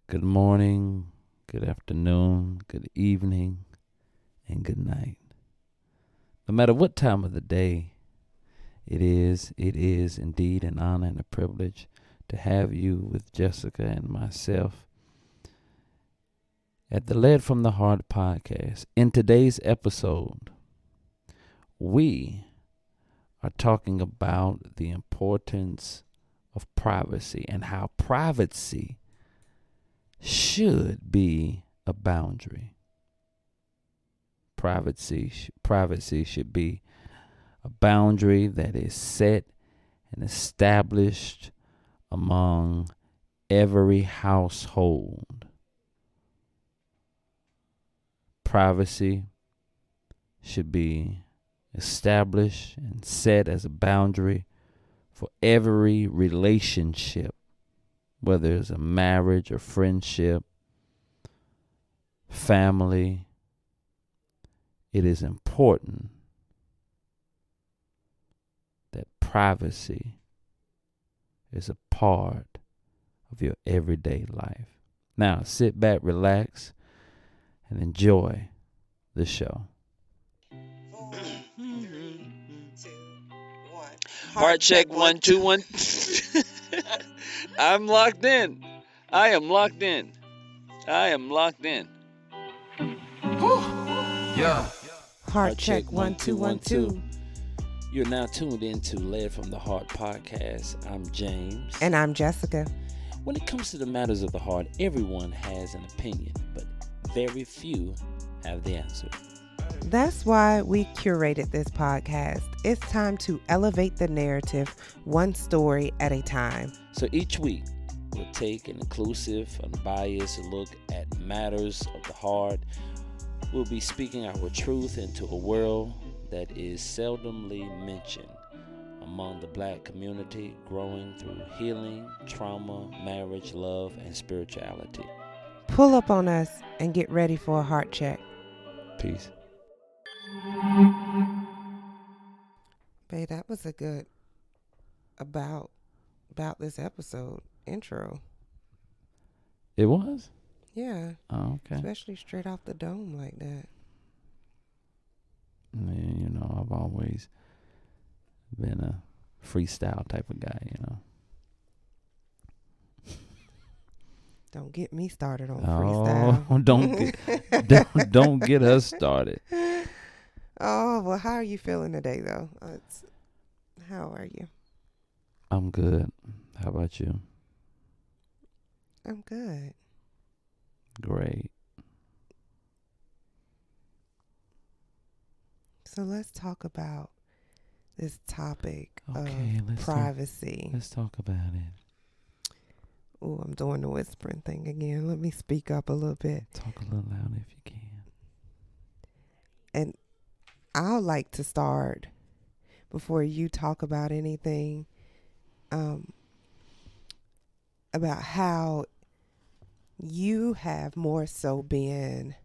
Good morning, good afternoon, good evening, and good night. No matter what time of the day it is indeed an honor and a privilege to have you with Jessica and myself at the Led from the Heart podcast. In today's episode, we are talking about the importance of privacy and how privacy should be a boundary. Privacy should be a boundary that is set and established among every household. Privacy should be established and set as a boundary for every relationship, whether it's a marriage or friendship, family. It is important that privacy is a part of your everyday life. Now, sit back, relax, and enjoy the show. Heart check 1 2 1. I'm locked in. I am locked in. I am locked in. Yeah. Heart check 1 2 1 2. You're now tuned into Led from the Heart podcast. I'm James. And I'm Jessica. When it comes to the matters of the heart, everyone has an opinion, but very few have the answer. That's why we curated this podcast. It's time to elevate the narrative one story at a time. So each week, we'll take an inclusive, unbiased look at matters of the heart. We'll be speaking our truth into a world that is seldomly mentioned among the Black community, growing through healing, trauma, marriage, love, and spirituality. Pull up on us and get ready for a heart check. Peace. Babe, that was a good about this episode intro. It was? Yeah. Oh, okay. Especially straight off the dome like that. Yeah, I've always been a freestyle type of guy, Don't get me started on Oh, freestyle. don't get us started. Oh, well, how are you feeling today, though? How are you? I'm good. How about you? I'm good. Great. So let's talk about this topic Okay, of privacy. Let's talk about it. Oh, I'm doing the whispering thing again. Let me speak up a little bit. Talk a little louder if you can. And I'd like to start before you talk about anything about how you have more so been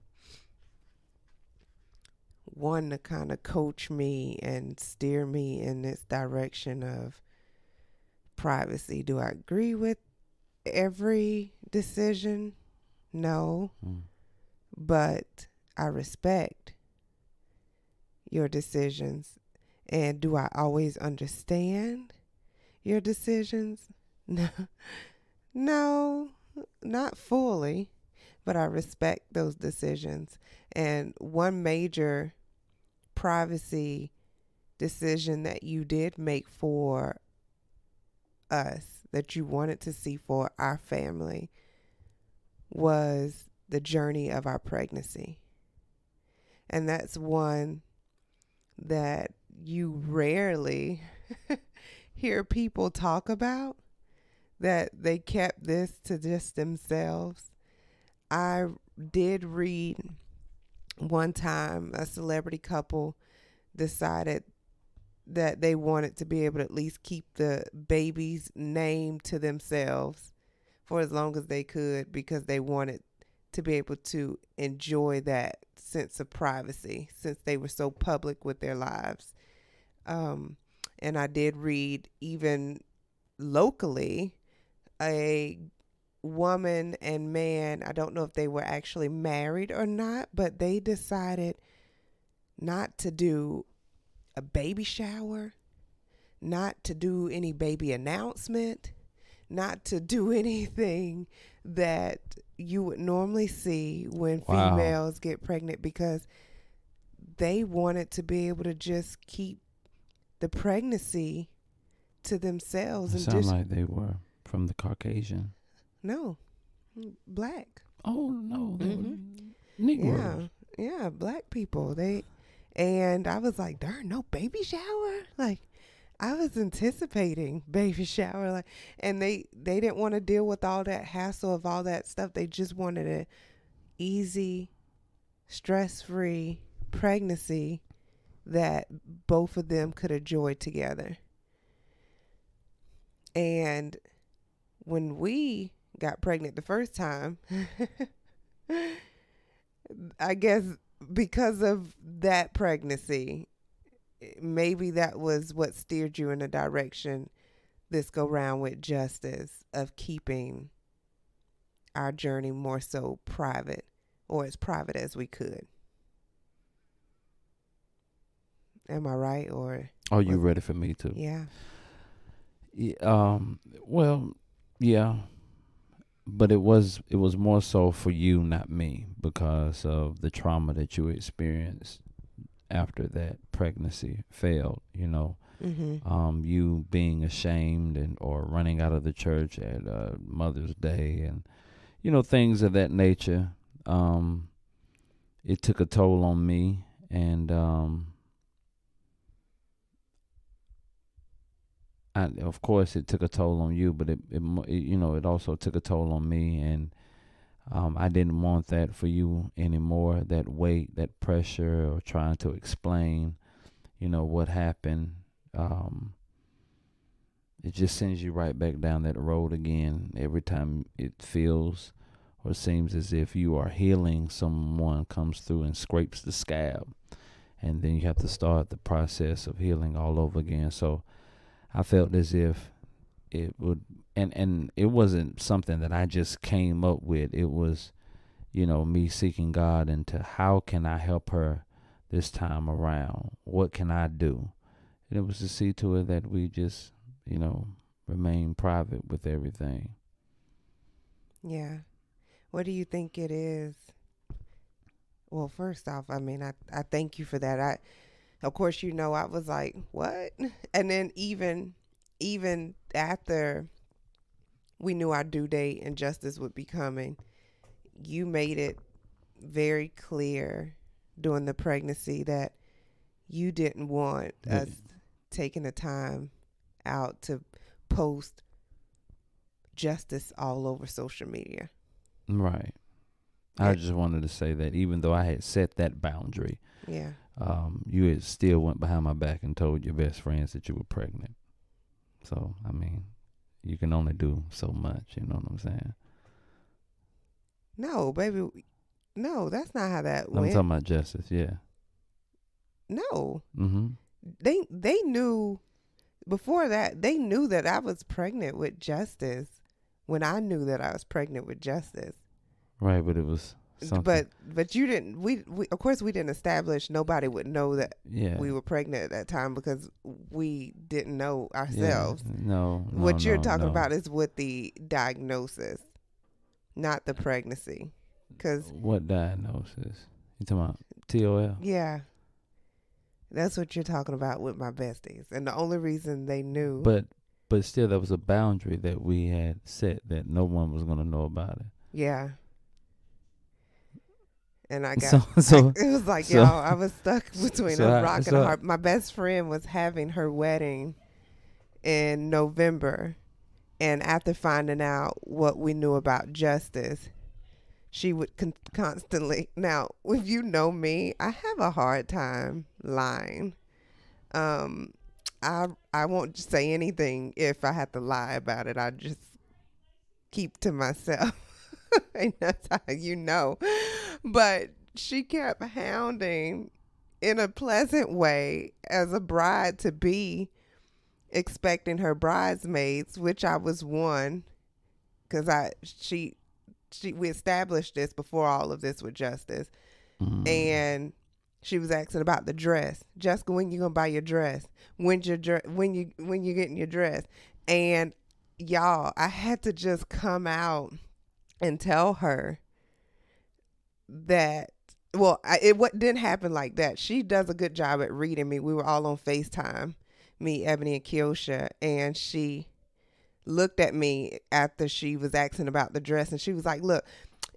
one to kind of coach me and steer me in this direction of privacy. Do I agree with every decision? No. But I respect your decisions. And do I always understand your decisions? No, not fully, but I respect those decisions. And one major privacy decision that you did make for us, that you wanted to see for our family, was the journey of our pregnancy. And that's one that you rarely hear people talk about, that they kept this to just themselves. I did read one time a celebrity couple decided that they wanted to be able to at least keep the baby's name to themselves for as long as they could, because they wanted to be able to enjoy that sense of privacy since they were so public with their lives. And I did read, even locally, a woman and man, I don't know if they were actually married or not, but they decided not to do a baby shower, not to do any baby announcement, not to do anything that you would normally see when Wow. females get pregnant, because they wanted to be able to just keep the pregnancy to themselves It and sounded just like they were from the Caucasian. no, black. Oh no, they were Yeah, Negroes. yeah, black people. And I was like, darn, no baby shower. Like, I was anticipating baby shower, like, and they didn't want to deal with all that hassle of all that stuff. They just wanted a easy, stress-free pregnancy that both of them could enjoy together. And when we got pregnant the first time, I guess because of that pregnancy, maybe that was what steered you in a direction this go round with Justice, of keeping our journey more so private, or as private as we could. Am I right? Or Are you was- ready for me to? yeah. Well, yeah, but it was more so for you, not me, because of the trauma that you experienced after that pregnancy failed. Mm-hmm. You being ashamed or running out of the church at Mother's Day, and things of that nature. It took a toll on me, and of course it took a toll on you, but it also took a toll on me, and I didn't want that for you anymore, that weight, that pressure, or trying to explain what happened. It just sends you right back down that road again every time it feels or seems as if you are healing. Someone comes through and scrapes the scab, and then you have to start the process of healing all over again. So I felt as if it would, and it wasn't something that I just came up with. It was, me seeking God into how can I help her this time around? What can I do? And it was to see to it that we just, remain private with everything. Yeah. What do you think it is? Well, first off, I mean, I thank you for that. Of course, I was like, what? And then even after we knew our due date and Justice would be coming, you made it very clear during the pregnancy that you didn't want us taking the time out to post Justice all over social media. Right. I just wanted to say that even though I had set that boundary, Yeah. you had still went behind my back and told your best friends that you were pregnant. So, I mean, you can only do so much, you know what I'm saying? No, baby. No, that's not how that I'm went. talking about Justice, yeah. No. Mm-hmm. They knew before that. They knew that I was pregnant with Justice when I knew that I was pregnant with Justice. Right, but it was something. But you didn't. We of course we didn't establish. Nobody would know that Yeah. we were pregnant at that time because we didn't know ourselves. Yeah. No, What you're no, talking no. about is with the diagnosis, not the pregnancy. Cause What diagnosis? You talking about TOL? yeah, that's what you're talking about with my besties, and the only reason they knew. But still, there was a boundary that we had set that no one was going to know about it. Yeah. And I got it was like, so- y'all, I was stuck between so a I- rock and so a I- hard. My best friend was having her wedding in November, and after finding out what we knew about Justice, she would constantly. Now, if you know me, I have a hard time lying. I won't say anything if I have to lie about it. I just keep to myself. And that's how you know. But she kept hounding in a pleasant way as a bride to be, expecting her bridesmaids, which I was one, because we established this before all of this with Justice, and she was asking about the dress. Jessica, when you gonna buy your dress? When's your dress? When you getting your dress? And y'all, I had to just come out and tell her that. Well, what didn't happen like that. She does a good job at reading me. We were all on FaceTime, me, Ebony, and Keosha, and she looked at me after she was asking about the dress, and she was like, "Look,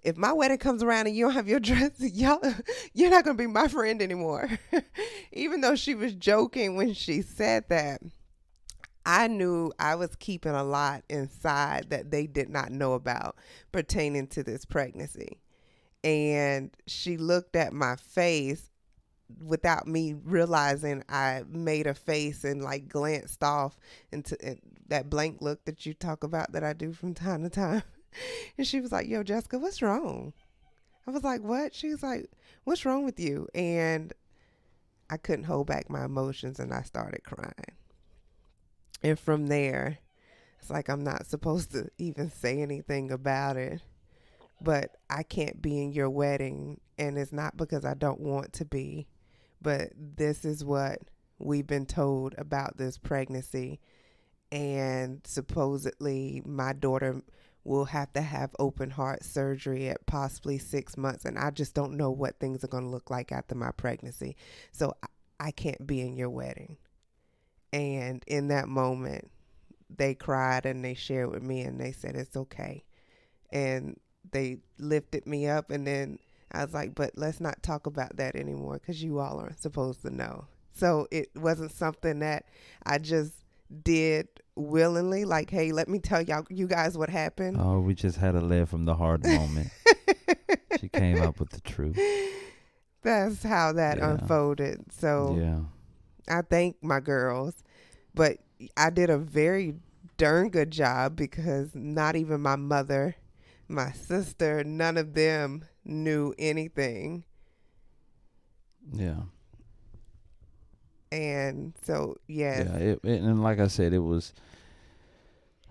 if my wedding comes around and you don't have your dress, you're not gonna be my friend anymore." Even though she was joking when she said that, I knew I was keeping a lot inside that they did not know about pertaining to this pregnancy. And she looked at my face without me realizing. I made a face and like glanced off into that blank look that you talk about that I do from time to time. And she was like, "Yo, Jessica, what's wrong?" I was like, "What?" She was like, "What's wrong with you?" And I couldn't hold back my emotions and I started crying. And from there, it's like I'm not supposed to even say anything about it. But I can't be in your wedding, and it's not because I don't want to be, but this is what we've been told about this pregnancy, and supposedly my daughter will have to have open heart surgery at possibly 6 months, and I just don't know what things are going to look like after my pregnancy, so I can't be in your wedding. And in that moment, they cried and they shared with me, and they said it's okay, and they lifted me up, and then I was like, but let's not talk about that anymore because you all aren't supposed to know. So it wasn't something that I just did willingly, like, hey, let me tell you guys what happened. Oh, we just had a live from the hard moment. She came up with the truth. That's how that unfolded. So I thank my girls, but I did a very darn good job because not even my mother, my sister, none of them knew anything. Yeah. And so, yes. Yeah. And like I said, it was,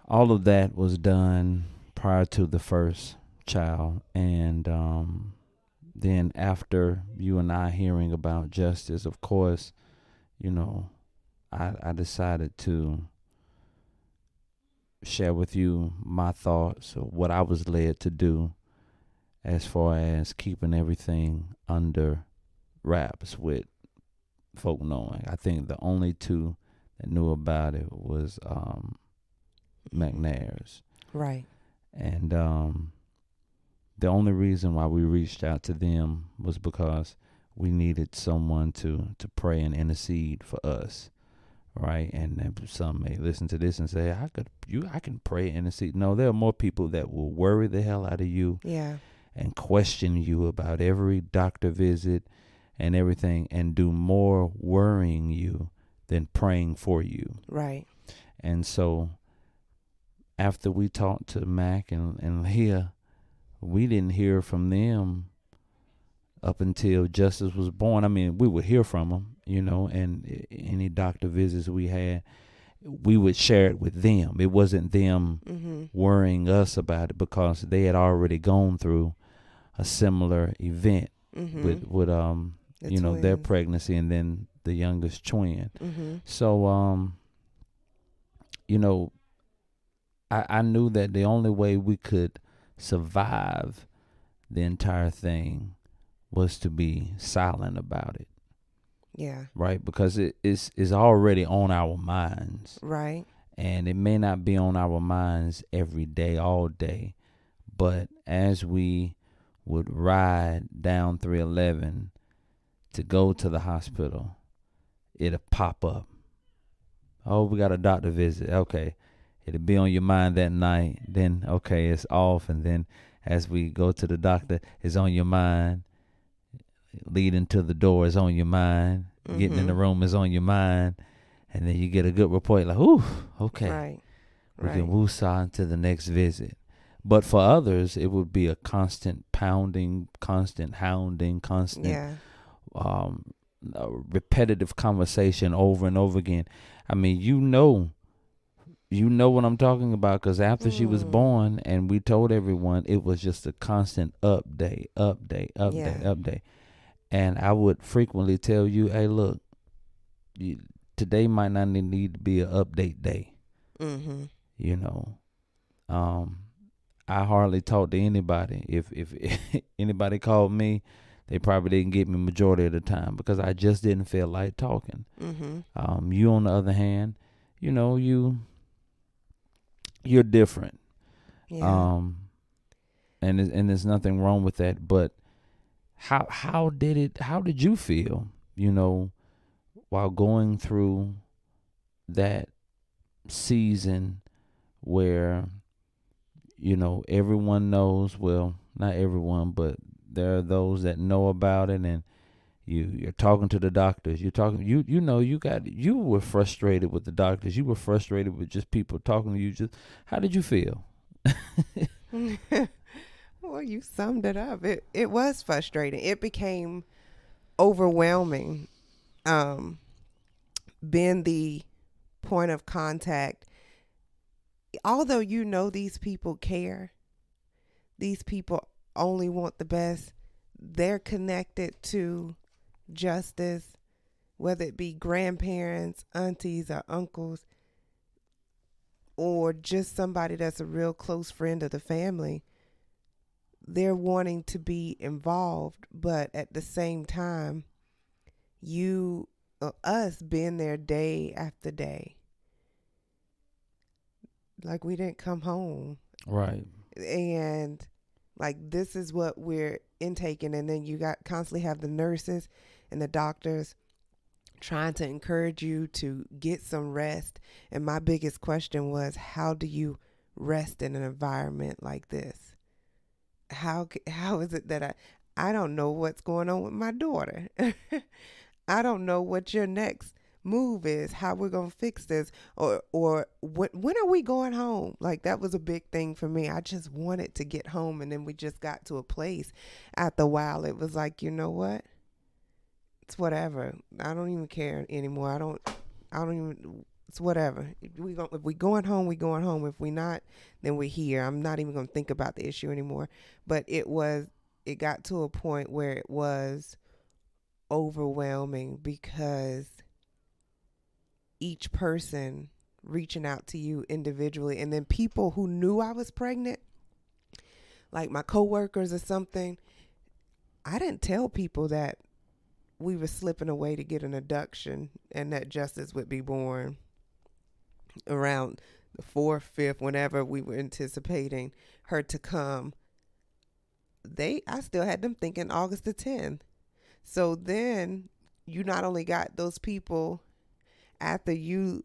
all of that was done prior to the first child. And then after you and I hearing about Justice, of course, you know, I decided to share with you my thoughts of what I was led to do as far as keeping everything under wraps with folk knowing. I think the only two that knew about it was McNair's. Right. And the only reason why we reached out to them was because we needed someone to pray and intercede for us. Right, and some may listen to this and say, I can pray and intercede. No, there are more people that will worry the hell out of you, and question you about every doctor visit and everything, and do more worrying you than praying for you. Right. And so, after we talked to Mac and Leah, we didn't hear from them up until Justice was born. I mean, we would hear from them, you know, and any doctor visits we had, we would share it with them. It wasn't them worrying us about it because they had already gone through a similar event with you know, their pregnancy and then the youngest twin. So, you know, I knew that the only way we could survive the entire thing was to be silent about it. Yeah. Right? Because it's already on our minds. Right. And it may not be on our minds every day, all day. But as we would ride down 311 to go to the hospital, it'll pop up. Oh, we got a doctor visit. Okay. It'll be on your mind that night. Then, okay, it's off. And then as we go to the doctor, it's on your mind. Leading to the door is on your mind. Getting in the room is on your mind. And then you get a good report like, ooh, okay. Right. We can woosah into the next visit. But for others, it would be a constant pounding, constant hounding, constant repetitive conversation over and over again. I mean, you know, You know what I'm talking about, because after she was Mm. born and we told everyone, it was just a constant update, Yeah. update. And I would frequently tell you, hey, look, you, today might not need to be an update day, Mm-hmm. you know. Um, I hardly talk to anybody. If anybody called me, they probably didn't get me majority of the time because I just didn't feel like talking. Mm-hmm. You on the other hand, you know, you're different. Yeah. Um, and there's nothing wrong with that. But how did you feel? You know, while going through that season where, you know, everyone knows, well, not everyone, but there are those that know about it, and you're talking to the doctors, you know, you were frustrated with the doctors, you were frustrated with just people talking to you. Just how did you feel? Well, you summed it up. It was frustrating. It became overwhelming. Um, being the point of contact, although you know these people care, these people only want the best. They're connected to justice, whether it be grandparents, aunties, or uncles, or just somebody that's a real close friend of the family. They're wanting to be involved, but at the same time, you, us being there day after day, like we didn't come home. Right. And like this is what we're intaking, and then you got constantly have the nurses and the doctors trying to encourage you to get some rest. And my biggest question was, how do you rest in an environment like this? How is it that I don't know what's going on with my daughter? I don't know what your next move is, how we're going to fix this, or when are we going home? Like that was a big thing for me. I just wanted to get home, and then we just got to a place after a while. It was like, you know what? It's whatever. I don't even care anymore. I don't even it's whatever. If we going home, we going home. If we not, then we're here. I'm not even going to think about the issue anymore. But it got to a point where it was overwhelming because each person reaching out to you individually, and then people who knew I was pregnant, like my coworkers or something, I didn't tell people that we were slipping away to get an abduction and that Justice would be born around the 4th, 5th, whenever we were anticipating her to come. I still had them thinking August the 10th. So then you not only got those people after you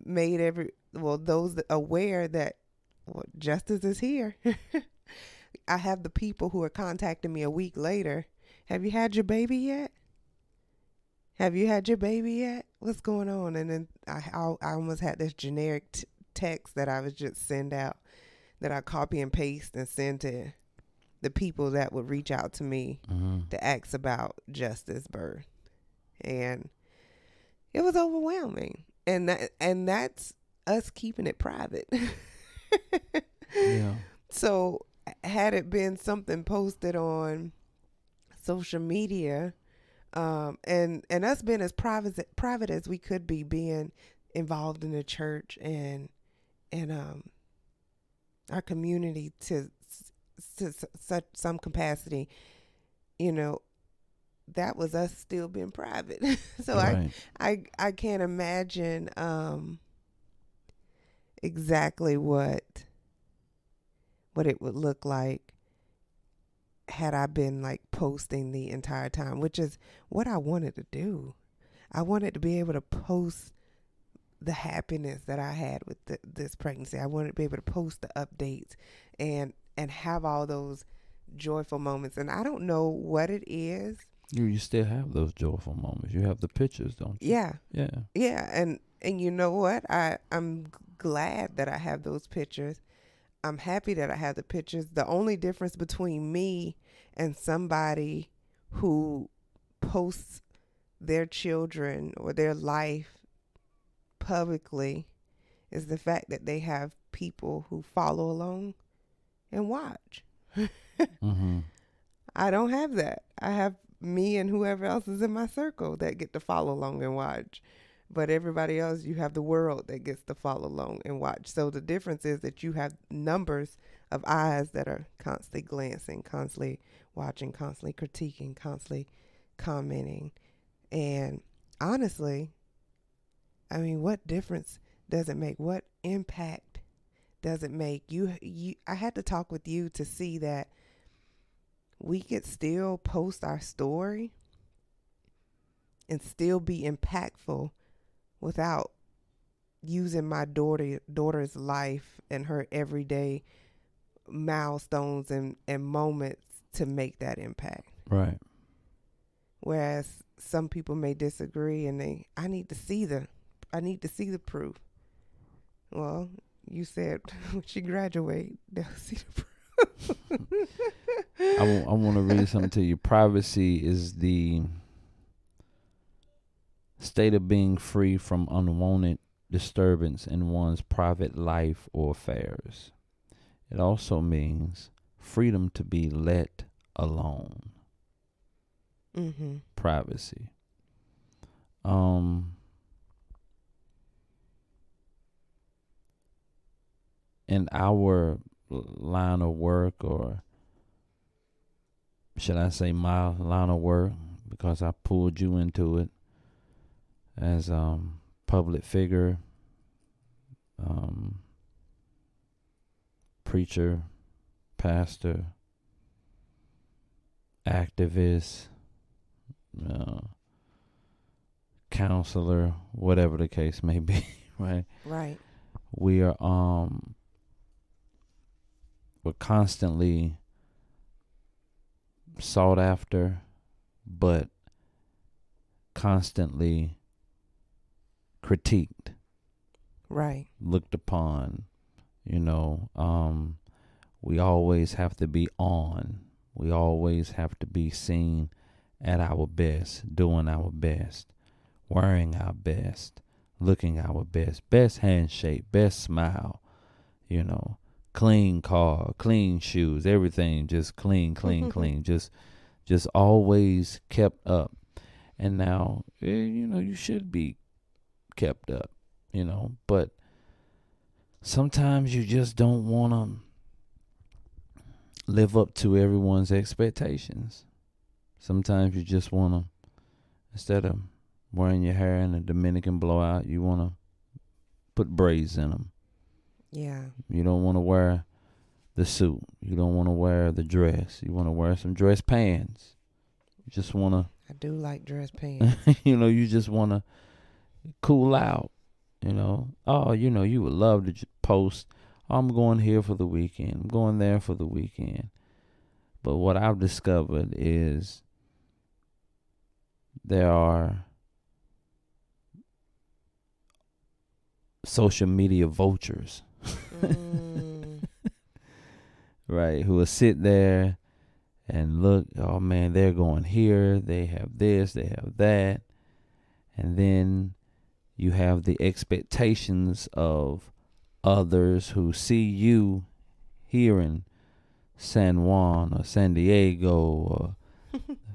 made those aware that Justice is here. I have the people who are contacting me a week later. Have you had your baby yet? Have you had your baby yet? What's going on? And then I almost had this generic text that I would just send out, that I copy and paste and send to the people that would reach out to me to ask about Justice birth. And it was overwhelming. And that's us keeping it private. Yeah. So had it been something posted on social media, and us being as private as we could be, being involved in the church and our community to such some capacity, you know, that was us still being private. So Right. I can't imagine exactly what it would look like had I been like posting the entire time, which is what I wanted to do. I wanted to be able to post the happiness that I had with this pregnancy. I wanted to be able to post the updates and have all those joyful moments. And I don't know what it is. You still have those joyful moments. You have the pictures, don't you? Yeah. Yeah. Yeah. And you know what? I'm glad that I have those pictures. I'm happy that I have the pictures. The only difference between me and somebody who posts their children or their life publicly is the fact that they have people who follow along and watch. Mm-hmm. I don't have that. I have me and whoever else is in my circle that get to follow along and watch. But everybody else, you have the world that gets to follow along and watch. So the difference is that you have numbers of eyes that are constantly glancing, constantly watching, constantly critiquing, constantly commenting. And honestly, I mean, what difference does it make? What impact does it make? I had to talk with you to see that we could still post our story and still be impactful without using my daughter's life and her everyday milestones and moments to make that impact. Right. Whereas some people may disagree and I need to see the proof. Well, you said when she graduate, they'll see the proof. I want to read something to you. Privacy is the state of being free from unwanted disturbance in one's private life or affairs. It also means freedom to be let alone. Mm-hmm. Privacy. In our line of work, or should I say my line of work, because I pulled you into it as public figure, preacher, pastor, activist, counselor, whatever the case may be, right? Right. We are we're constantly sought after, but constantly critiqued, Right. looked upon. We always have to be on. We always have to be seen at our best, doing our best, wearing our best, looking our best handshake, best smile, clean car, clean shoes, everything just clean, clean, just always kept up. And now, you should be kept up, but sometimes you just don't want to live up to everyone's expectations. Sometimes you just want to, instead of wearing your hair in a Dominican blowout, you want to put braids in them. Yeah. You don't want to wear the suit. You don't want to wear the dress. You want to wear some dress pants. You just want to. I do like dress pants. You just want to cool out. You would love to post, I'm going here for the weekend. I'm going there for the weekend. But what I've discovered is there are social media vultures. Right, who will sit there and look, oh man, they're going here, they have this, they have that. And then you have the expectations of others who see you here in San Juan or San Diego or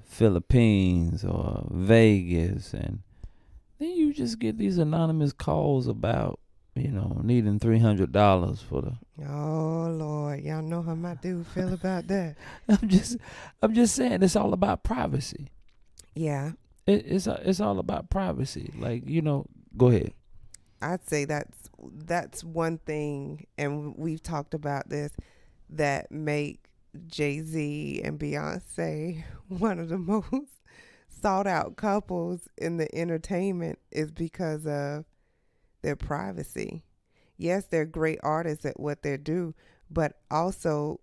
Philippines or Vegas, and then you just get these anonymous calls about, needing $300 for the. Oh Lord, y'all know how my dude feel about that. I'm just saying, it's all about privacy. Yeah. It's all about privacy. Like, go ahead. I'd say that's one thing, and we've talked about this, that make Jay-Z and Beyonce one of the most sought out couples in the entertainment is because of their privacy. Yes, they're great artists at what they do, but also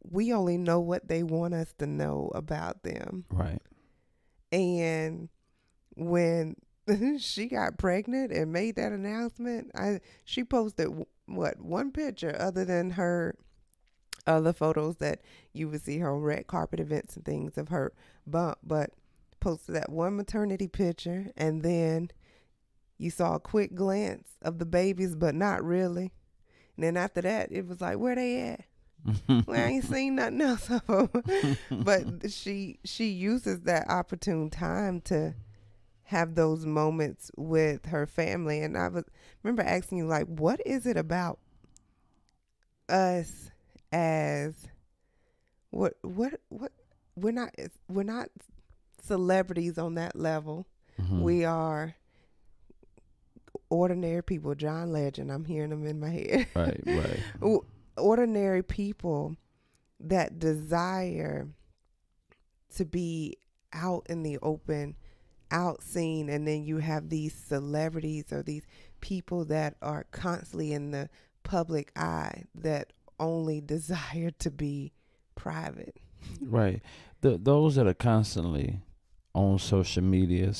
we only know what they want us to know about them. Right. And when she got pregnant and made that announcement, she posted one picture other than her other photos that you would see her on red carpet events and things of her bump, but posted that one maternity picture, and then you saw a quick glance of the babies, but not really. And then after that, it was like, where they at? Well, I ain't seen nothing else of them. But she uses that opportune time to have those moments with her family. And I remember asking you, like, what is it about us as what we're not celebrities on that level. We are ordinary people. John Legend, I'm hearing them in my head. Right. Ordinary people that desire to be out in the open, out seen, and then you have these celebrities or these people that are constantly in the public eye that only desire to be private. Right. Those that are constantly on social media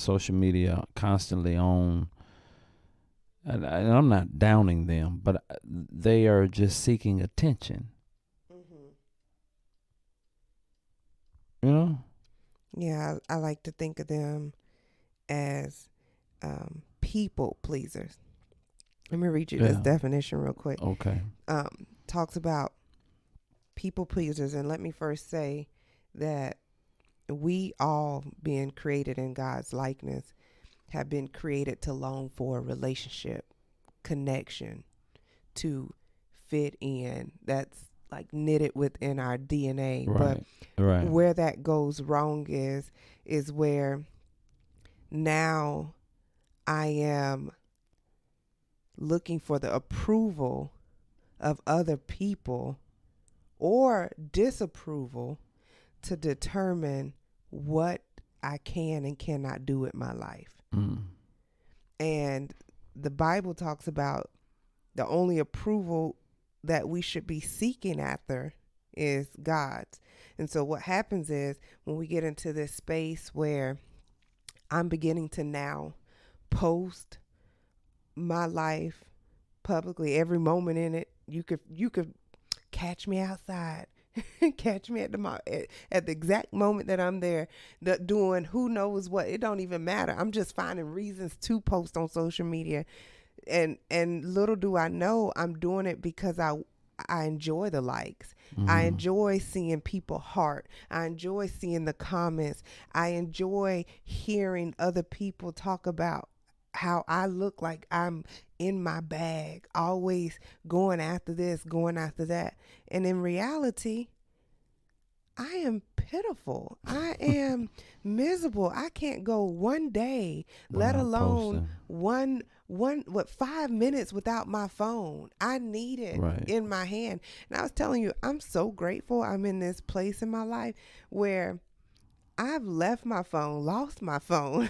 constantly on, and I'm not downing them, but they are just seeking attention. You know? Yeah, I like to think of them as people pleasers. Let me read you this definition real quick. Okay. Talks about people pleasers, and let me first say that we all, being created in God's likeness, have been created to long for a relationship, connection, to fit in. That's like knitted within our DNA. Right. But where that goes wrong is where now I am looking for the approval of other people or disapproval to determine what I can and cannot do with my life. And the Bible talks about the only approval that we should be seeking after is God's. And so what happens is when we get into this space where I'm beginning to now post my life publicly, every moment in it, you could catch me outside, catch me at the exact moment that I'm there, doing who knows what. It don't even matter. I'm just finding reasons to post on social media, and little do I know I'm doing it because I enjoy the likes. I enjoy seeing people heart. I enjoy seeing the comments. I enjoy hearing other people talk about how I look like I'm in my bag, always going after this, going after that. And in reality, I am pitiful. I am miserable. I can't go one day, let alone posting. 5 minutes without my phone. I need it in my hand. And I was telling you, I'm so grateful I'm in this place in my life where I've left my phone, lost my phone.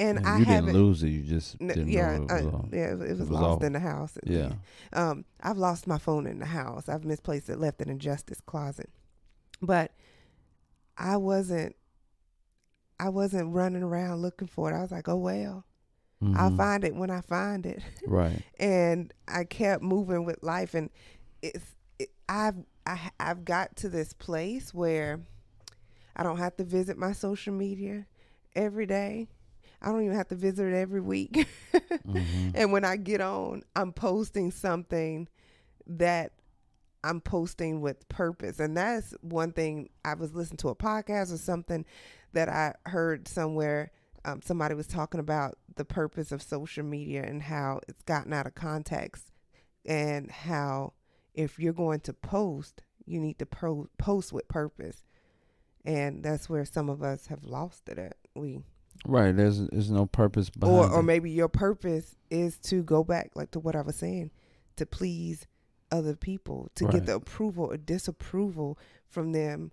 And you I didn't lose it. You just didn't know it was lost off. in the house. Yeah. I've lost my phone in the house. I've misplaced it, left it in Justice closet. But I wasn't running around looking for it. I was like, oh well, I'll find it when I find it. Right. And I kept moving with life, and I've got to this place where I don't have to visit my social media every day. I don't even have to visit it every week. And when I get on, I'm posting something that I'm posting with purpose. And that's one thing. I was listening to a podcast or something that I heard somewhere. Somebody was talking about the purpose of social media and how it's gotten out of context, and how if you're going to post, you need to post with purpose. And that's where some of us have lost it at. Right, there's no purpose behind it. Or maybe your purpose is to go back, like to what I was saying, to please other people, to get the approval or disapproval from them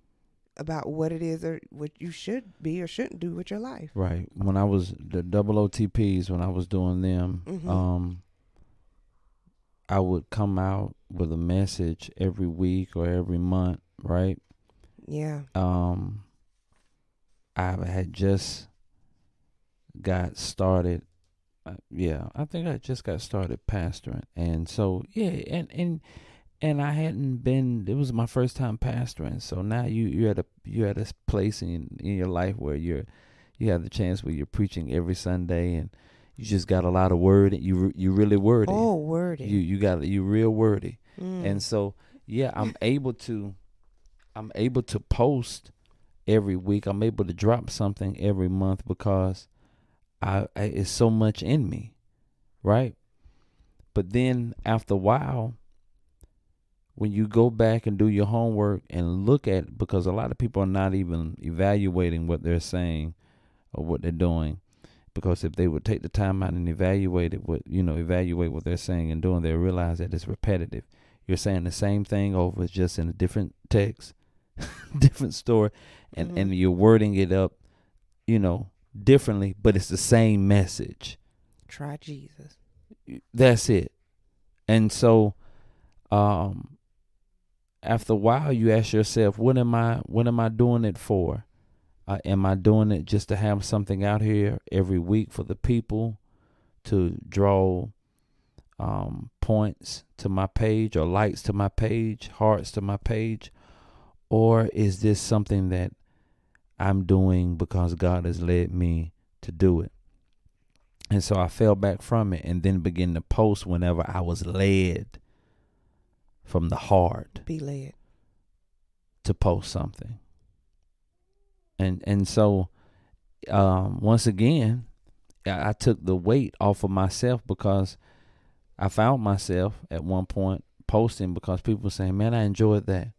about what it is or what you should be or shouldn't do with your life. Right. When I was the OOTPs, when I was doing them, I would come out with a message every week or every month, right? Yeah. I had just got started. I think I just got started pastoring, and so and I hadn't been. It was my first time pastoring, so now you're at a place in your life where you have the chance where you're preaching every Sunday, and You just got a lot of word. You really wordy. Oh, wordy. You real wordy. Mm. And so yeah, I'm able to post every week. I'm able to drop something every month because I it's so much in me, right? But then after a while, when you go back and do your homework and look at, because a lot of people are not even evaluating what they're saying or what they're doing, because if they would take the time out and evaluate what they're saying and doing, they'll realize that it's repetitive. You're saying the same thing over, just in a different text, different story, and you're wording it up, differently, but it's the same message. Try Jesus. That's it. And so, after a while, you ask yourself, what am I doing it for? Am I doing it just to have something out here every week for the people to draw points to my page, or likes to my page, hearts to my page? Or is this something that I'm doing because God has led me to do it? And so I fell back from it and then began to post whenever I was led from the heart. Be led to post something. And so once again, I took the weight off of myself, because I found myself at one point posting because people were saying, man, I enjoyed that.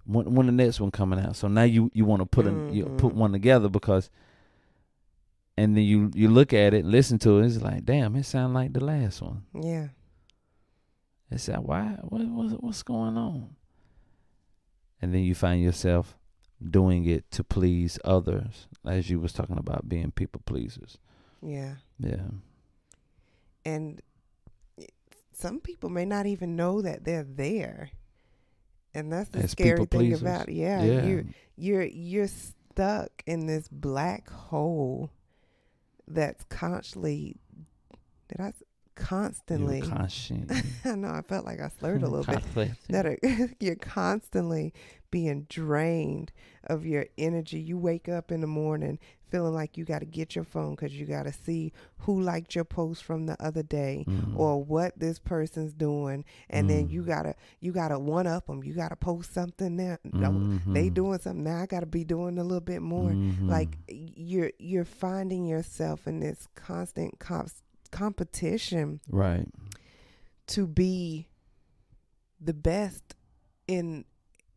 When the next one coming out? So now you want to put one together, because, and then you look at it, listen to it, it's like, damn, it sounds like the last one. Yeah. It's like, what's going on? And then you find yourself doing it to please others, as you was talking about being people pleasers. Yeah. Yeah. And some people may not even know that they're there. And that's the As scary people thing pleasers. about it. Yeah. You're stuck in this black hole that's constantly constantly. I know, I felt like I slurred a little bit. You're constantly being drained of your energy. You wake up in the morning feeling like you got to get your phone because you got to see who liked your post from the other day, or what this person's doing, and then you gotta one up them. You gotta post something now. No, they doing something now. I gotta be doing a little bit more. Like you're finding yourself in this constant competition, right, to be the best in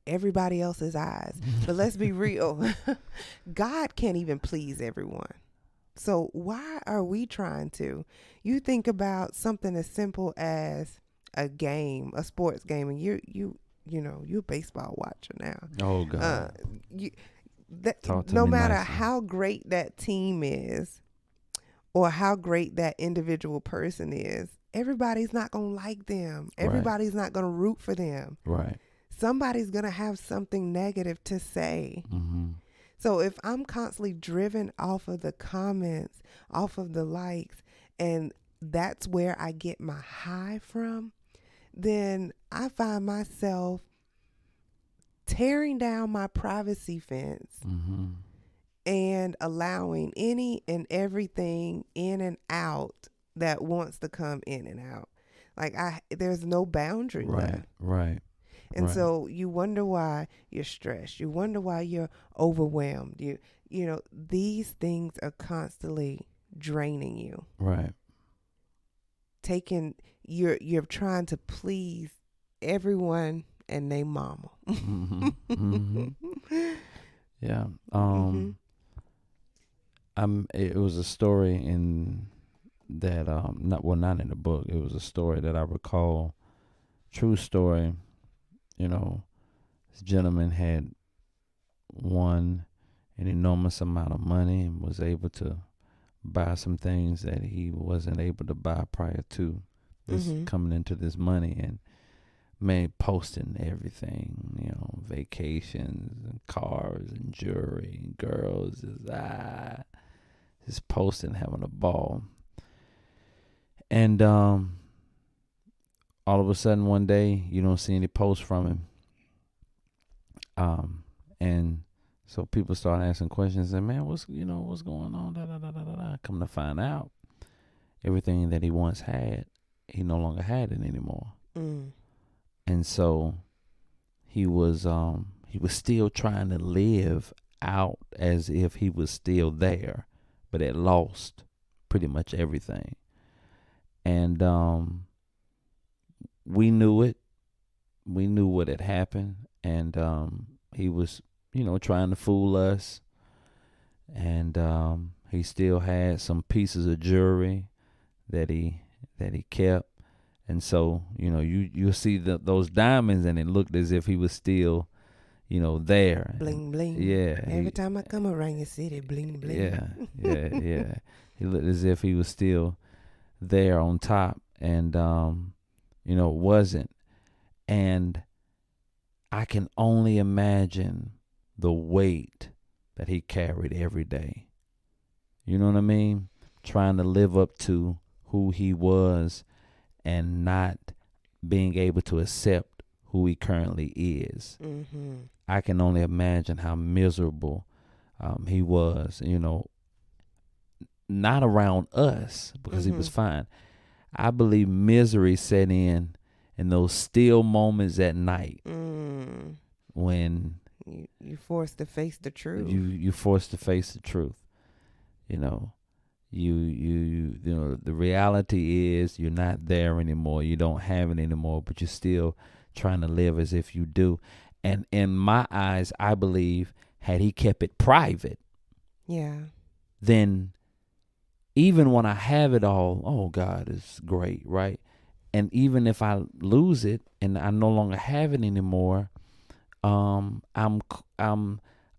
everybody else's eyes. But let's be real. God can't even please everyone. So why are we trying to? You think about something as simple as a game, a sports game, and you're a baseball watcher now. Oh God. No matter how great that team is, or how great that individual person is, everybody's not going to like them. Everybody's not going to root for them. Right. Somebody's going to have something negative to say. So if I'm constantly driven off of the comments, off of the likes, and that's where I get my high from, then I find myself tearing down my privacy fence and allowing any and everything in and out that wants to come in and out. Like there's no boundary left. Right. And so you wonder why you're stressed. You wonder why you're overwhelmed. You know, these things are constantly draining you. Right. You're trying to please everyone and their mama. Yeah. It was a story in that not in the book. It was a story that I recall, true story. You know, this gentleman had won an enormous amount of money and was able to buy some things that he wasn't able to buy prior to this coming into this money, and man, posting everything, vacations and cars and jewelry and girls, just posting, having a ball. And all of a sudden one day you don't see any posts from him. And so people start asking questions, and man, what's going on? Come to find out, everything that he once had, he no longer had it anymore. Mm. And so he was still trying to live out as if he was still there, but had lost pretty much everything. And we knew it. We knew what had happened, and he was, trying to fool us. And he still had some pieces of jewelry that he kept. And so, you'll see those diamonds, and it looked as if he was still, there. Bling, bling. Yeah. Every time I come around your city, bling, bling. Yeah. He looked as if he was still there on top, and wasn't. And I can only imagine the weight that he carried every day. You know what I mean? Trying to live up to who he was and not being able to accept who he currently is. Mm-hmm. I can only imagine how miserable he was, not around us because he was fine. I believe misery set in those still moments at night when you forced to face the truth. You forced to face the truth. The reality is you're not there anymore. You don't have it anymore, but you're still trying to live as if you do. And in my eyes, I believe had he kept it private, then even when I have it all, oh God, it's great, right? And even if I lose it and I no longer have it anymore, I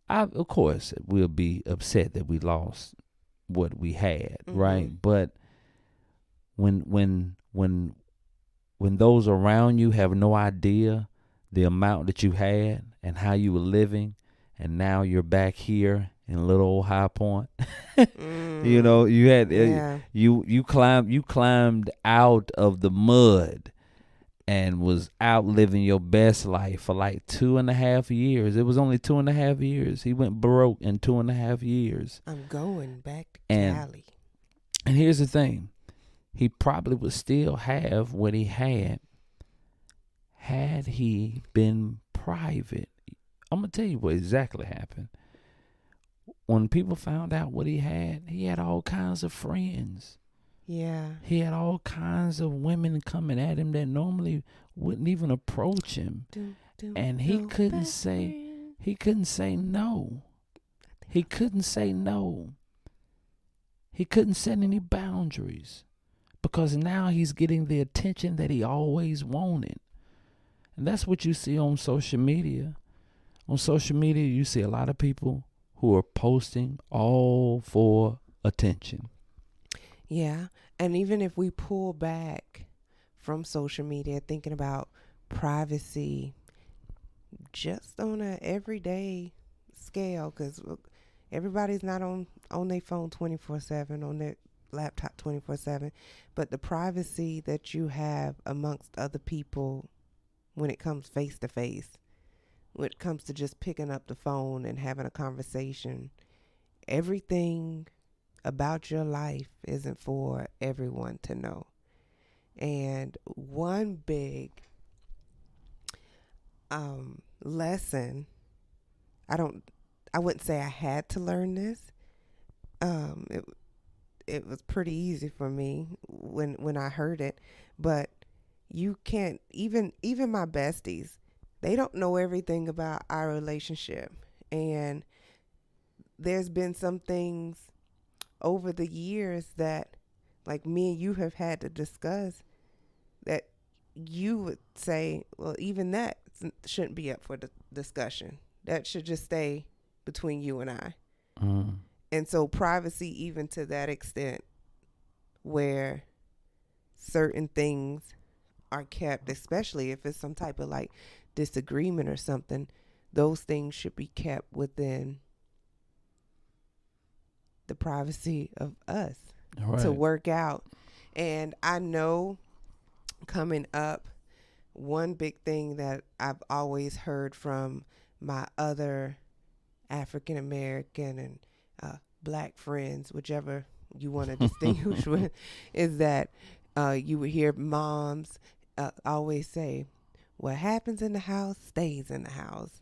of course will be upset that we lost what we had, right? But when those around you have no idea the amount that you had and how you were living, and now you're back here in little old High Point, you had you climbed out of the mud and was out living your best life for like 2.5 years. It was only 2.5 years. He went broke in 2.5 years. I'm going back to Cali. And here's the thing. He probably would still have what he had he been private. I'm going to tell you what exactly happened. When people found out what he had all kinds of friends. Yeah. He had all kinds of women coming at him that normally wouldn't even approach him. And he couldn't say no. He couldn't say no. He couldn't set any boundaries because now he's getting the attention that he always wanted. And that's what you see on social media. On social media, you see a lot of people who are posting all for attention. Yeah. And even if we pull back from social media, thinking about privacy just on a everyday scale, because everybody's not on their phone 24/7, on their laptop 24/7, but the privacy that you have amongst other people when it comes face to face, when it comes to just picking up the phone and having a conversation, everything about your life isn't for everyone to know. And one big lesson, I wouldn't say I had to learn this. It was pretty easy for me when I heard it, but you can't, even my besties, they don't know everything about our relationship. And there's been some things over the years that, like, me and you have had to discuss that you would say, well, even that shouldn't be up for the discussion. That should just stay between you and I. And so privacy, even to that extent, where certain things are kept, especially if it's some type of like disagreement or something, those things should be kept within the privacy of us to work out. And I know coming up, one big thing that I've always heard from my other African American and black friends, whichever you want to distinguish with, is that you would hear moms always say, what happens in the house stays in the house.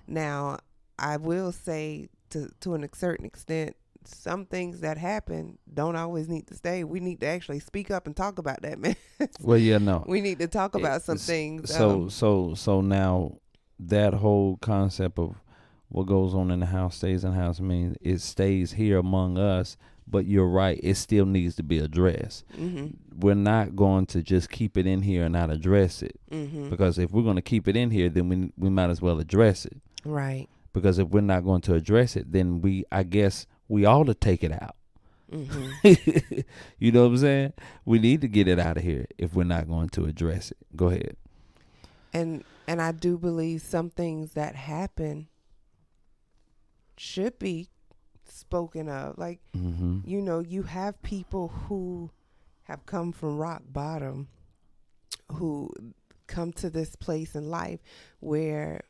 Now, I will say to a certain extent, some things that happen don't always need to stay. We need to actually speak up and talk about that, man. Well, yeah, no. We need to talk about some things. So now that whole concept of what goes on in the house stays in the house means it stays here among us. But you're right, it still needs to be addressed. We're not going to just keep it in here and not address it. Because if we're going to keep it in here, then we might as well address it. Right. Because if we're not going to address it, then I guess we ought to take it out. You know what I'm saying? We need to get it out of here if we're not going to address it. Go ahead. And I do believe some things that happen should be spoken of. Like, you know, you have people who have come from rock bottom, who come to this place in life where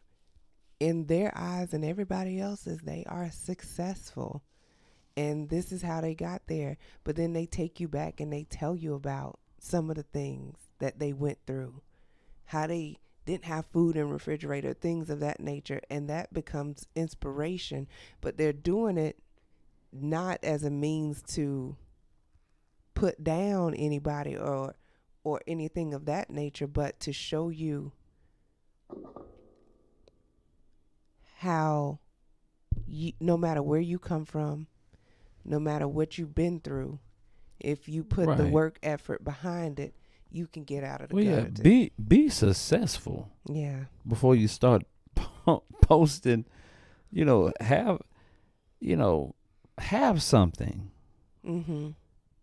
in their eyes and everybody else's, they are successful. And this is how they got there. But then they take you back and they tell you about some of the things that they went through, how they didn't have food in the refrigerator, things of that nature. And that becomes inspiration. But they're doing it not as a means to put down anybody or anything of that nature, but to show you how no matter where you come from, no matter what you've been through, if you put the work effort behind it, you can get out of the gutter. Yeah, be successful. Yeah. Before you start posting, have something.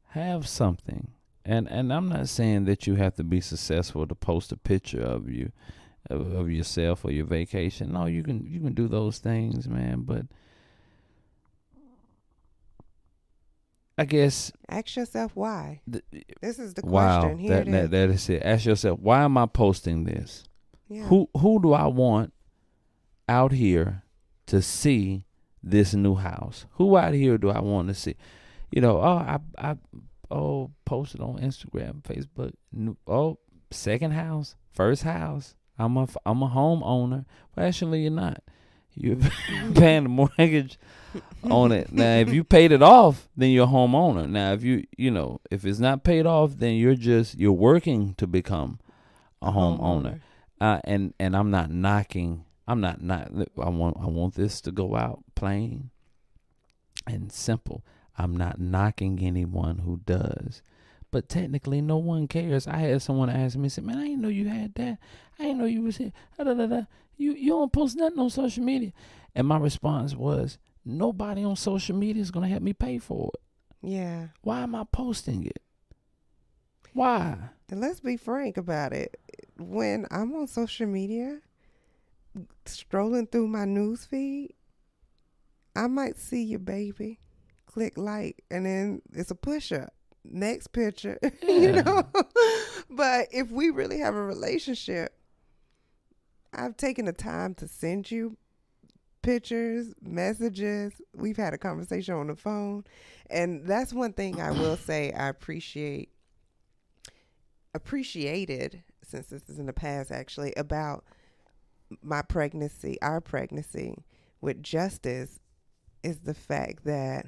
Have something. And I'm not saying that you have to be successful to post a picture of you, of yourself or your vacation. No, you can do those things, man. But I guess ask yourself why. This is the wow, question. Here that is it. Ask yourself, why am I posting this? Yeah. Who do I want out here to see this new house? Who out here do I want to see? I posted on Instagram, Facebook. Second house, first house. I'm a homeowner. Well, actually, you're not. You're paying the mortgage on it. Now, if you paid it off, then you're a homeowner. Now, if it's not paid off, then you're working to become a homeowner. And I'm not knocking. I want this to go out plain and simple. I'm not knocking anyone who does. But technically, no one cares. I had someone ask me, said, man, I didn't know you had that. I didn't know you was here. You don't post nothing on social media. And my response was, nobody on social media is going to help me pay for it. Yeah. Why am I posting it? Why? And let's be frank about it. When I'm on social media, scrolling through my news feed, I might see your baby, click like, and then it's a push-up. Next picture, Yeah. But if we really have a relationship, I've taken the time to send you pictures, messages. We've had a conversation on the phone. And that's one thing I will say I appreciated, since this is in the past actually, about our pregnancy with Justice, is the fact that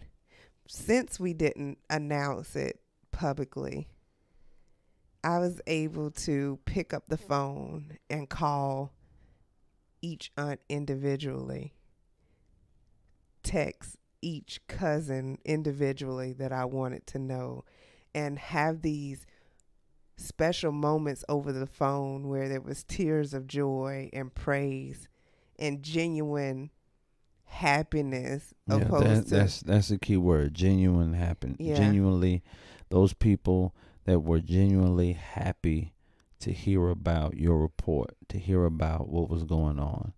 since we didn't announce it publicly, I was able to pick up the phone and call each aunt individually, text each cousin individually that I wanted to know, and have these special moments over the phone where there was tears of joy and praise and genuine happiness. That's the key word, genuine happiness. Yeah. Genuinely, those people that were genuinely happy to hear about your report, to hear about what was going on.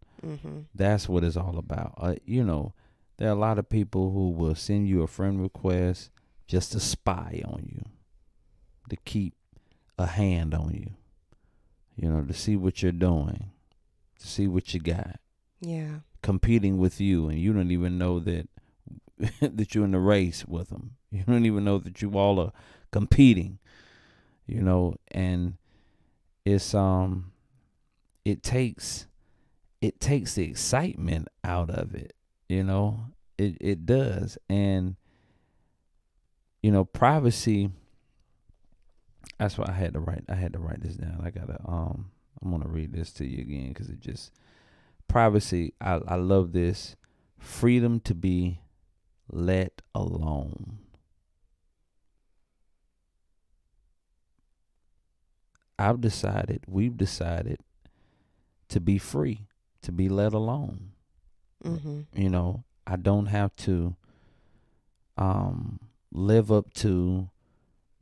That's what it's all about. There are a lot of people who will send you a friend request just to spy on you, to keep a hand on you, to see what you're doing, to see what you got. Yeah. Competing with you, and you don't even know that that you're in the race with them. You don't even know that you all are competing. And it's it takes the excitement out of it. It does. And privacy. That's why I had to write this down. I gotta I'm gonna read this to you again because it just privacy. I love this. Freedom to be let alone. We've decided to be free, to be let alone. Mm-hmm. I don't have to live up to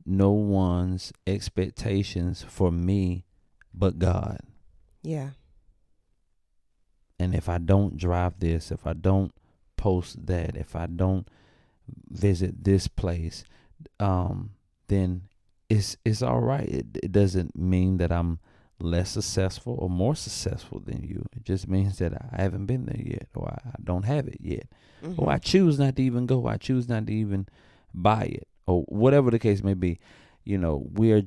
no one's expectations for me but God. Yeah. And if I don't drive this, if I don't post that, if I don't visit this place, then it's all right. It doesn't mean that I'm less successful or more successful than you. It just means that I haven't been there yet, or I don't have it yet, or I choose not to even go. I choose not to even buy it, or whatever the case may be. We're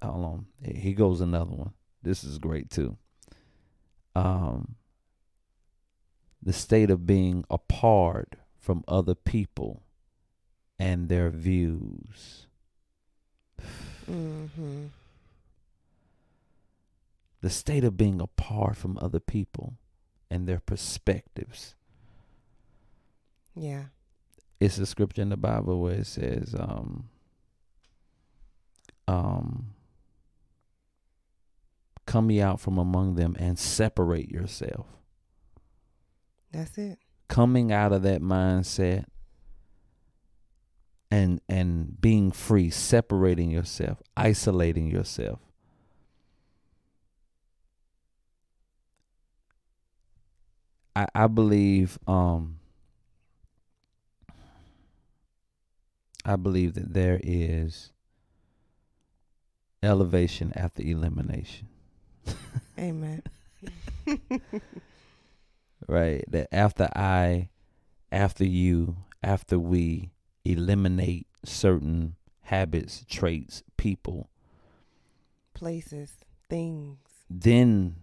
hold on. Here goes another one. This is great too. The state of being apart from other people and their views. Mm-hmm. The state of being apart from other people and their perspectives. Yeah. It's a scripture in the Bible where it says, come ye out from among them and separate yourself. That's it. Coming out of that mindset and being free, separating yourself, isolating yourself. I believe that there is elevation after elimination. Amen. Right? That after we eliminate certain habits, traits, people, Places, things. then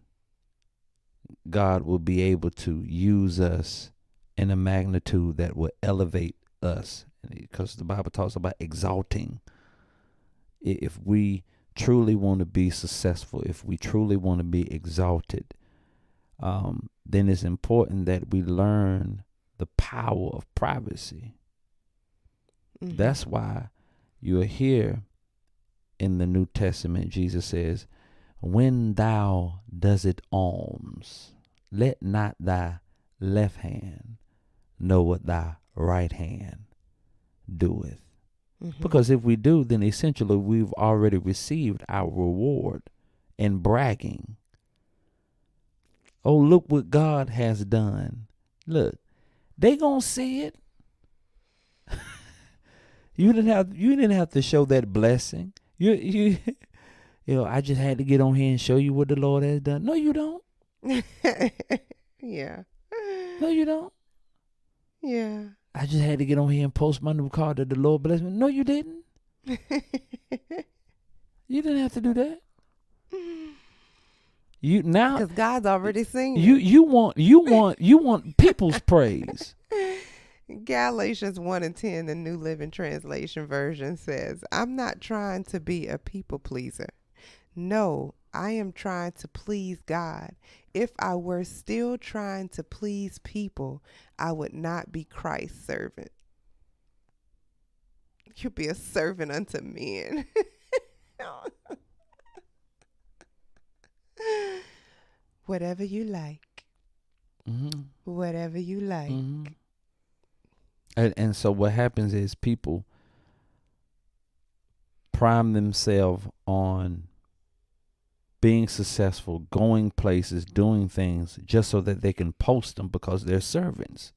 God will be able to use us in a magnitude that will elevate us. Because the Bible talks about exalting. If we truly want to be successful, if we truly want to be exalted, then it's important that we learn the power of privacy. Mm-hmm. That's why you'll hear in the New Testament, Jesus says, when thou doest alms, let not thy left hand know what thy right hand doeth. Mm-hmm. Because if we do, then essentially we've already received our reward in bragging. Oh, look what God has done. Look, they gonna see it. You didn't have to show that blessing. I just had to get on here and show you what the Lord has done. No, you don't. Yeah. No, you don't. Yeah. I just had to get on here and post my new car that the Lord blessed me. No, you didn't. You didn't have to do that. You now Because God's already seen you want people's praise. Galatians 1:10, the New Living Translation version says, I'm not trying to be a people pleaser. No, I am trying to please God. If I were still trying to please people, I would not be Christ's servant. You'll be a servant unto men. Whatever you like. Mm-hmm. Whatever you like. Mm-hmm. And so what happens is people prime themselves on being successful, going places, doing things just so that they can post them because they're servants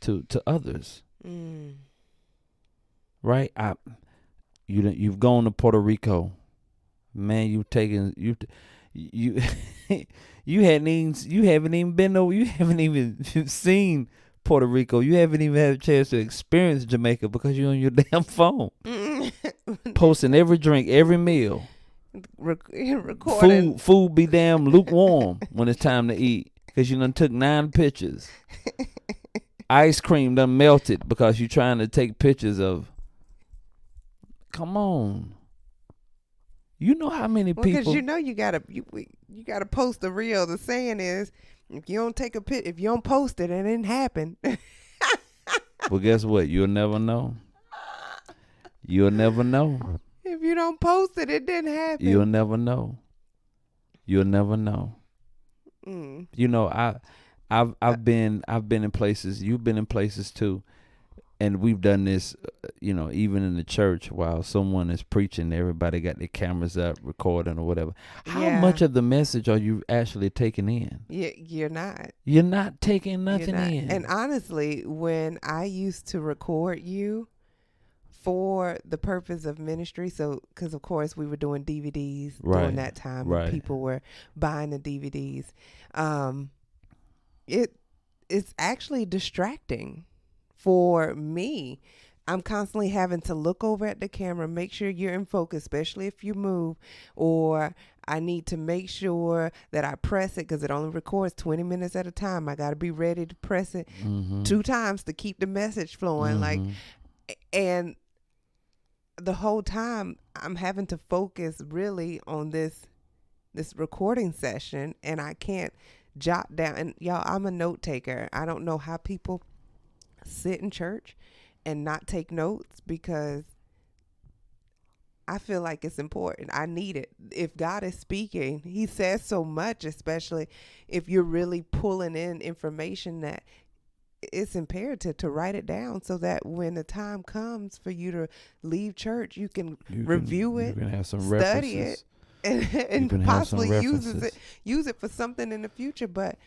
to others. Mm. Right? You've gone to Puerto Rico. Man, you haven't even been over, you haven't even seen Puerto Rico. You haven't even had a chance to experience Jamaica because you're on your damn phone. Posting every drink, every meal. Recording. Food be damn lukewarm when it's time to eat because you done took 9 pictures. Ice cream done melted because you trying to take pictures of. Come on. You know how many people. Because you know you gotta post the reel. The saying is, if you don't take a pic, if you don't post it, it didn't happen. Well, guess what? You'll never know. You'll never know. If you don't post it, it didn't happen. You'll never know. You'll never know. You know, I've been in places. You've been in places too, and we've done this. You know, even in the church, while someone is preaching, everybody got their cameras up, recording or whatever. How much of the message are you actually taking in? You're not. You're not taking nothing in. And honestly, when I used to record you for the purpose of ministry, so because of course we were doing DVDs during that time, when people were buying the DVDs, it's actually distracting for me. I'm constantly having to look over at the camera, make sure you're in focus, especially if you move, or I need to make sure that I press it because it only records 20 minutes at a time. I got to be ready to press it 2 times to keep the message flowing. And the whole time I'm having to focus really on this recording session, and I can't jot down. And y'all, I'm a note taker. I don't know how people sit in church and not take notes, because I feel like it's important. I need it. If God is speaking, he says so much, especially if you're really pulling in information, that it's imperative to write it down so that when the time comes for you to leave church, you can review it, you can have some study references. it, and possibly use it for something in the future. But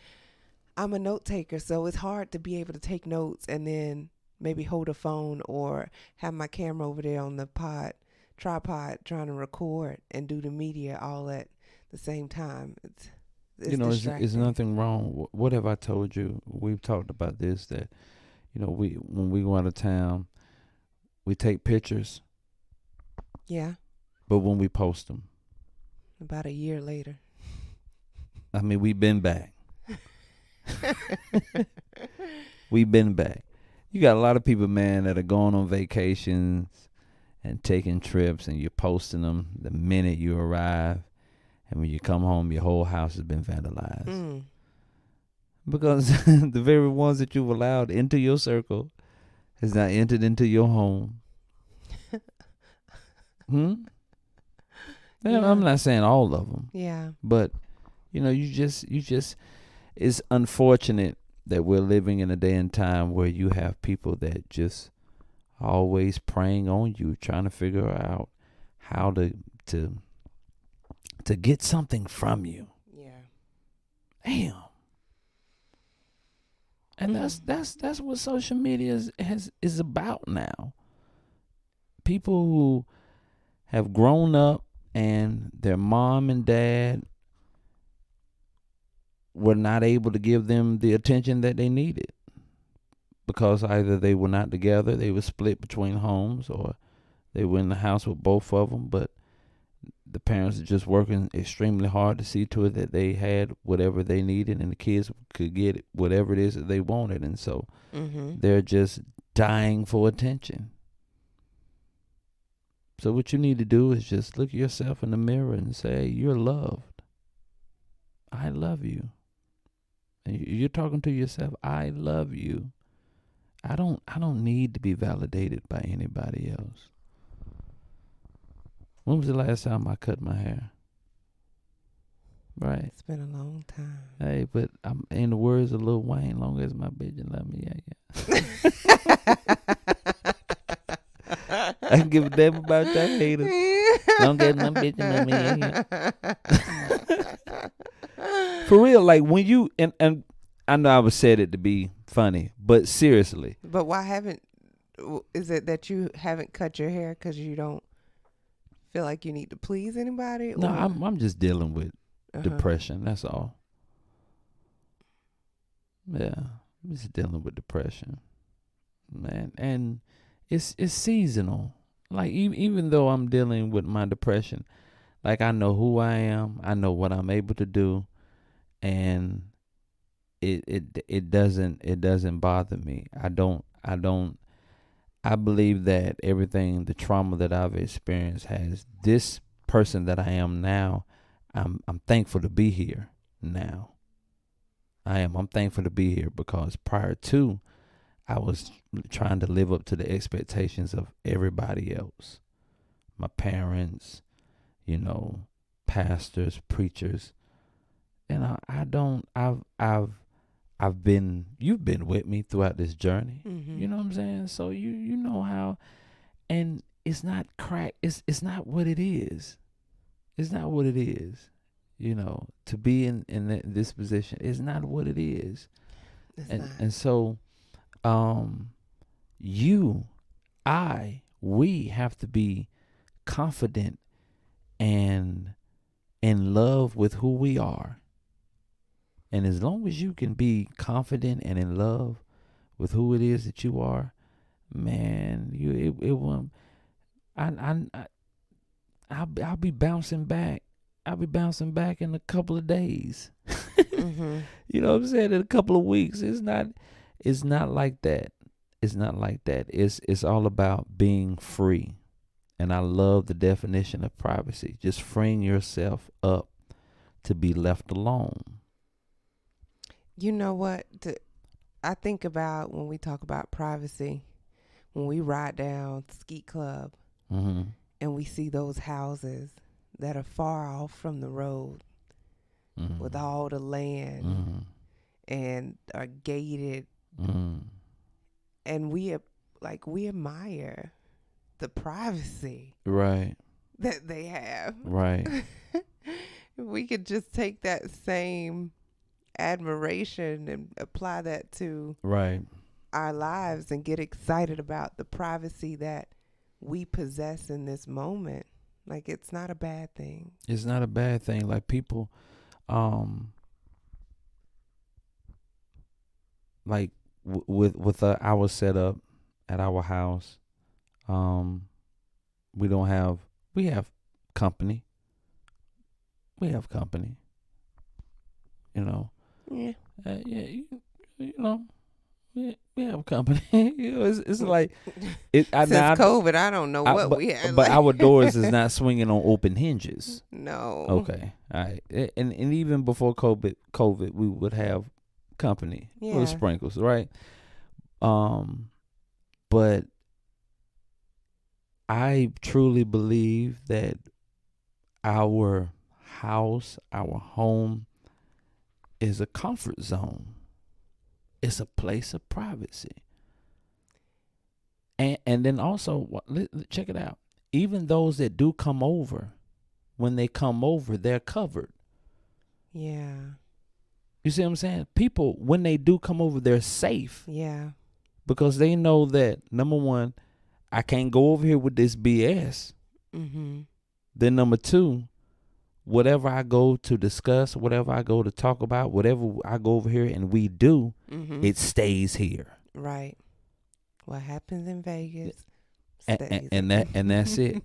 I'm a note taker, so it's hard to be able to take notes and then maybe hold a phone or have my camera over there on the tripod trying to record and do the media all at the same time. It's you know, there's nothing wrong. What have I told you? We've talked about this, that, you know, when we go out of town, we take pictures. Yeah. But when we post them, about a year later, I mean, we've been back. We've been back. You got a lot of people, man, that are going on vacations and taking trips, and you're posting them the minute you arrive. And when you come home, your whole house has been vandalized. Because the very ones that you've allowed into your circle has not entered into your home. Yeah. I'm not saying all of them. Yeah. But, you know, you just, it's unfortunate that we're living in a day and time where you have people that just always preying on you, trying to figure out how to get something from you. Yeah. Damn. And that's what social media is about now. People who have grown up and their mom and dad were not able to give them the attention that they needed, because either they were not together, they were split between homes, or they were in the house with both of them, but the parents are just working extremely hard to see to it that they had whatever they needed and the kids could get whatever it is that they wanted. And so they're just dying for attention. So what you need to do is just look at yourself in the mirror and say, you're loved. I love you. And you're talking to yourself, I love you. I don't need to be validated by anybody else. When was the last time I cut my hair? Right. It's been a long time. Hey, but I'm in the words of Lil Wayne, long as my bitch love me, yeah. I can give a damn about that haters. Long as my bitch love me, yeah. For real, like when you, and I know I was said it to be funny, but seriously. But why is it that you haven't cut your hair because you don't feel like you need to please anybody? No, I'm just dealing with depression. That's all. Yeah, I'm just dealing with depression, man, and it's seasonal. Like even though I'm dealing with my depression, like I know who I am, I know what I'm able to do, and it doesn't bother me. I believe that everything, the trauma that I've experienced, has this person that I am now. I'm thankful to be here now. I'm thankful to be here, because prior to, I was trying to live up to the expectations of everybody else. My parents, pastors, preachers. And you've been with me throughout this journey. Mm-hmm. You know what I'm saying? So you know how, and it's not crack. It's not what it is. It's not what it is. To be in this position is not what it is. It's not. And so, we have to be confident and in love with who we are. And as long as you can be confident and in love with who it is that you are, man, it won't. I'll be bouncing back. I'll be bouncing back in a couple of days. Mm-hmm. You know what I'm saying? In a couple of weeks. It's not like that. It's not like that. It's all about being free. And I love the definition of privacy. Just freeing yourself up to be left alone. You know what? I think about when we talk about privacy, when we ride down Skeet Club, Mm-hmm. and we see those houses that are far off from the road, Mm-hmm. with all the land, Mm-hmm. and are gated, Mm-hmm. and we admire the privacy Right. that they have. Right. We could just take that same admiration and apply that to Right. our lives and get excited about the privacy that we possess in this moment. Like, it's not a bad thing. It's not a bad thing. Like people, like with our setup at our house, we have company. We have company. Yeah. We have company. It's like it. Since COVID, I don't know what we had. But our doors is not swinging on open hinges. No. Okay, all right. And even before COVID, we would have company, Yeah. little sprinkles, right? But I truly believe that our house, our home, is a comfort zone. It's a place of privacy. And then also, check it out. Even those that do come over, when they come over, they're covered. Yeah. You see what I'm saying? People, when they do come over, they're safe. Yeah. Because they know that, number one, I can't go over here with this BS. Mm-hmm. Then number two, whatever I go to discuss, whatever I go to talk about, whatever I go over here and we do, Mm-hmm. it stays here. Right. What happens in Vegas And, stays. and that's it.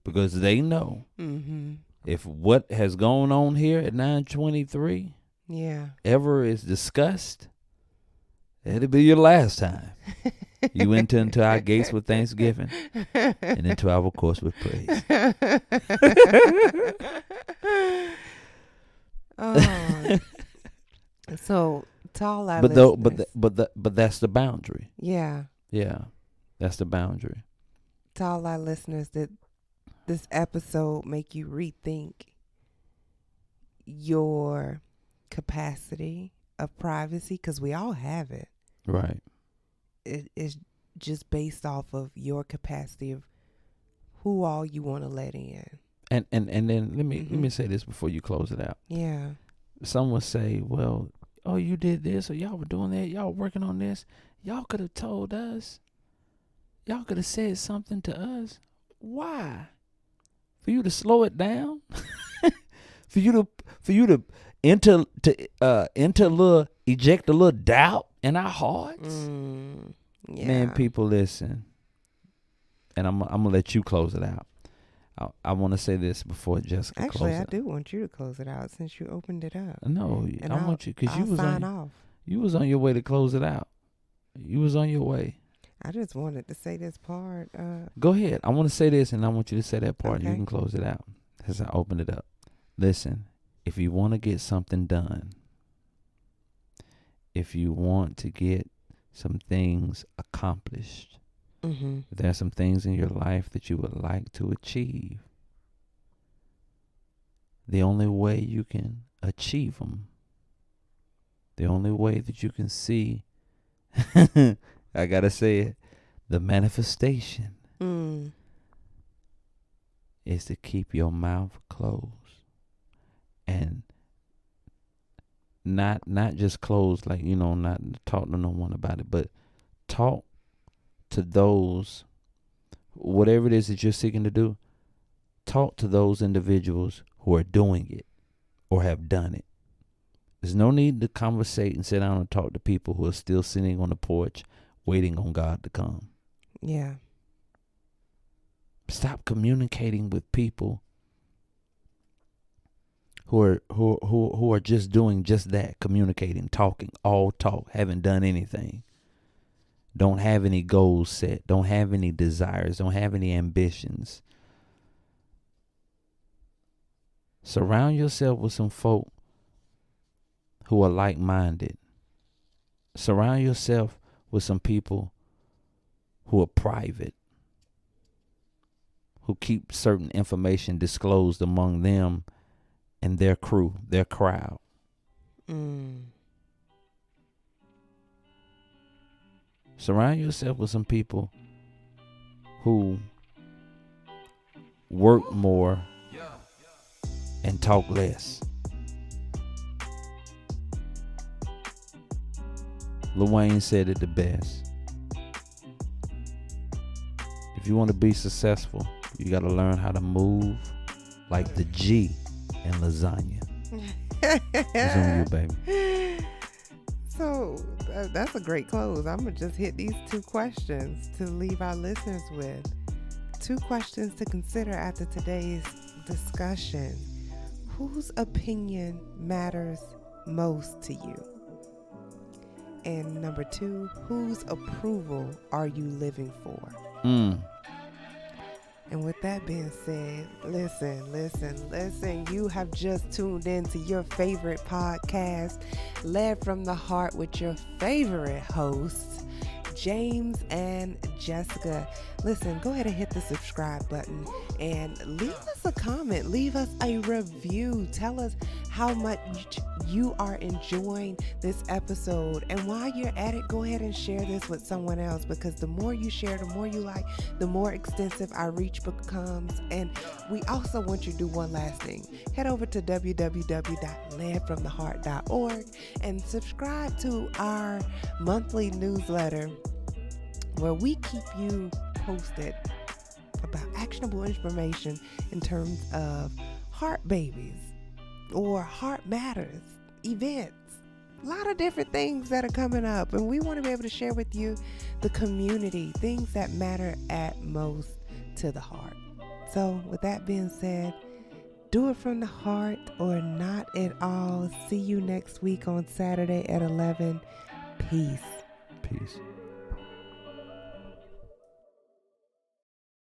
Because they know Mm-hmm. if what has gone on here at 923 Yeah. ever is discussed, it'll be your last time. You enter into our gates with thanksgiving and into our courts with praise. Oh. So to all our But listeners, but that's the boundary. yeah, Yeah, that's the boundary. to all our listeners, that this episode make you rethink your capacity of privacy, because we all have it. Right. It is just based off of your capacity of who all you want to let in. And then let me Mhm. say this before you close it out. Yeah. Some will say, well, oh, you did this, or y'all were doing that, y'all were working on this. Y'all could have told us. Y'all could have said something to us. Why? For you to slow it down? for you to enter a little eject a little doubt in our hearts. Yeah. Man, people, listen. And I'm gonna let you close it out. I want to say this before Jessica Actually, closes I it. do want you to close it out since you opened it up. No, And I want you, because you I'll was sign on, off. you was on your way to close it out. You was on your way. I just wanted to say this part. Go ahead. I want to say this, and I want you to say that part, and you Okay. can close it out as I open it up. Listen, if you want to get something done, if you want to get some things accomplished, Mm-hmm. if there are some things in your life that you would like to achieve, the only way you can achieve them, the only way that you can see, I gotta say it, the manifestation is to keep your mouth closed. And not just closed, like, not talk to no one about it, but talk to those, whatever it is that you're seeking to do, talk to those individuals who are doing it or have done it. There's no need to conversate and sit down and talk to people who are still sitting on the porch waiting on God to come. Yeah. Stop communicating with people who are just doing just that, communicating, talking, all talk, haven't done anything. Don't have any goals set, don't have any desires, don't have any ambitions. Surround yourself with some folk who are like-minded. Surround yourself with some people who are private, who keep certain information disclosed among them and their crew, their crowd. Surround yourself with some people who work more and talk less. Lil Wayne said it the best. If you want to be successful, you got to learn how to move like the G in lasagna. It's on you, baby. So that's a great close. I'm going to just hit these 2 questions to leave our listeners with. 2 questions to consider after today's discussion. Whose opinion matters most to you? And number 2, whose approval are you living for? And with that being said, listen. You have just tuned in to your favorite podcast, Led from the Heart, with your favorite hosts, James and Jessica. Listen, go ahead and hit the subscribe button and leave us a comment. Leave us a review. Tell us how much you are enjoying this episode. And while you're at it, go ahead and share this with someone else, because the more you share, the more you like, the more extensive our reach becomes. And we also want you to do one last thing. Head over to www.ledfromtheheart.org and subscribe to our monthly newsletter, where we keep you posted about actionable information in terms of heart babies or heart matters, events, a lot of different things that are coming up. And we want to be able to share with you the community, things that matter at most to the heart. So with that being said, do it from the heart or not at all. See you next week on Saturday at 11. Peace. Peace.